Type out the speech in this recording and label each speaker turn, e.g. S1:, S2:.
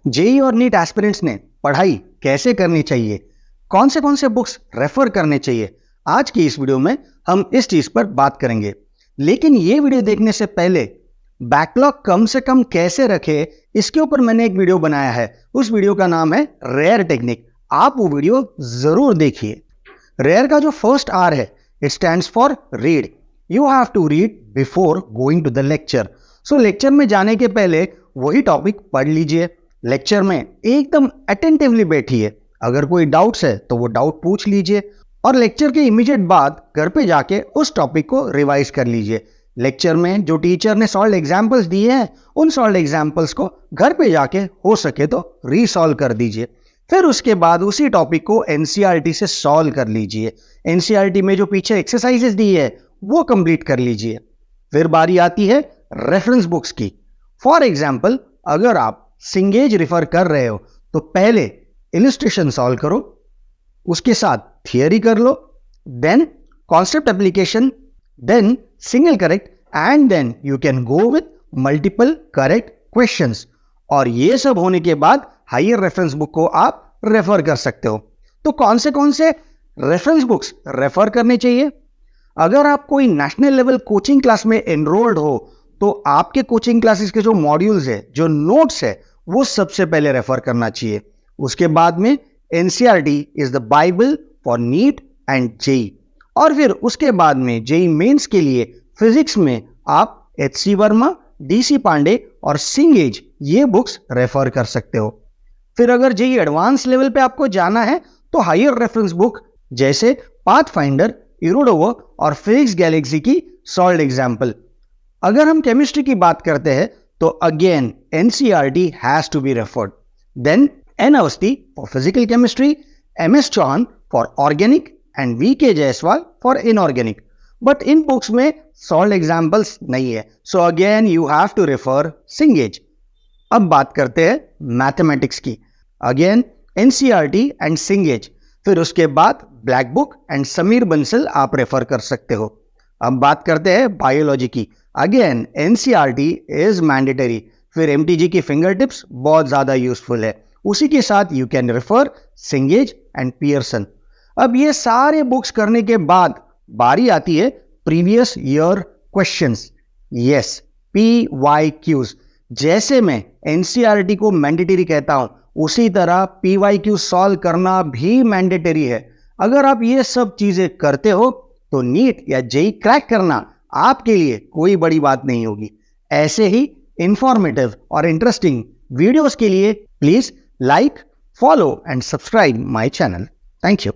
S1: JEE और NEET aspirants ने पढ़ाई कैसे करनी चाहिए, कौन से बुक्स रेफर करने चाहिए, आज की इस वीडियो में हम इस चीज पर बात करेंगे। लेकिन ये वीडियो देखने से पहले बैकलॉग कम से कम कैसे रखे, इसके ऊपर मैंने एक वीडियो बनाया है। उस वीडियो का नाम है रेयर टेक्निक। आप वो वीडियो जरूर देखिए। रेयर का जो फर्स्ट आर है, it stands for read. You have to read before going to the lecture. So lecture में जाने के पहले वही टॉपिक पढ़ लीजिए। लेक्चर में एकदम अटेंटिवली बैठिए। अगर कोई डाउट्स है तो वो डाउट पूछ लीजिए और लेक्चर के इमीडिएट बाद घर पे जाके उस टॉपिक को रिवाइज कर लीजिए। लेक्चर में जो टीचर ने सॉल्व एग्जाम्पल्स दिए हैं, उन सॉल्व एग्जाम्पल्स को घर पे जाके हो सके तो रीसॉल्व कर दीजिए। फिर उसके बाद उसी टॉपिक को एनसीईआरटी से सॉल्व कर लीजिए। एनसीईआरटी में जो पीछे एक्सरसाइजेस दी है वो कंप्लीट कर लीजिए। फिर बारी आती है रेफरेंस बुक्स की। फॉर एग्जाम्पल, अगर आप सिंगेज रेफर कर रहे हो तो पहले इलस्ट्रेशन सॉल्व करो, उसके साथ थियरी कर लो, then concept application, then single correct and then you can go with multiple correct questions. और ये सब होने के बाद हायर रेफरेंस बुक को आप रेफर कर सकते हो। तो कौन से रेफरेंस बुक्स रेफर करने चाहिए? अगर आप कोई नेशनल लेवल कोचिंग क्लास में एनरोल्ड हो तो आपके कोचिंग क्लासेस के जो मॉड्यूल्स है, जो नोट्स है, वो सबसे पहले रेफर करना चाहिए। उसके बाद में NCERT is the Bible for NEET and JEE. और फिर उसके बाद में जेई मेंस के लिए फिजिक्स में आप एचसी वर्मा, डीसी पांडे और सिंगेज ये बुक्स रेफर कर सकते हो। फिर अगर जेई एडवांस लेवल पे आपको जाना है तो हायर रेफरेंस बुक जैसे पाथफाइंडर, इरोडोवर और फिजिक्स गैलेक्सी की सॉल्व्ड एग्जाम्पल। अगर हम केमिस्ट्री की बात करते हैं तो again NCERT has to be referred. Then N Awasthi for physical chemistry, MS Chauhan for organic and VK Jaiswal for inorganic. But in books में सॉल्व्ड एग्जाम्पल्स नहीं है, so again you have to refer Cengage. अब बात करते हैं मैथमेटिक्स की। Again NCERT and सिंगेज। फिर उसके बाद black book and Sameer Bansal आप रेफर कर सकते हो। अब बात करते हैं बायोलॉजी की। Again NCERT is mandatory. फिर एमटीजी की फिंगर टिप्स बहुत ज्यादा यूजफुल है। उसी के साथ you can refer सिंगेज and Pearson. अब ये सारे बुक्स करने के बाद बारी आती है previous year questions. Yes, PYQs। जैसे मैं एनसीईआरटी को मैंडेटरी कहता हूं, उसी तरह PYQ सॉल्व करना भी मैंडेटरी है। अगर आप ये सब चीजें करते हो तो नीट या जेई क्रैक करना आपके लिए कोई बड़ी बात नहीं होगी। ऐसे ही इंफॉर्मेटिव और इंटरेस्टिंग वीडियोस के लिए please like, follow and subscribe my channel. Thank you.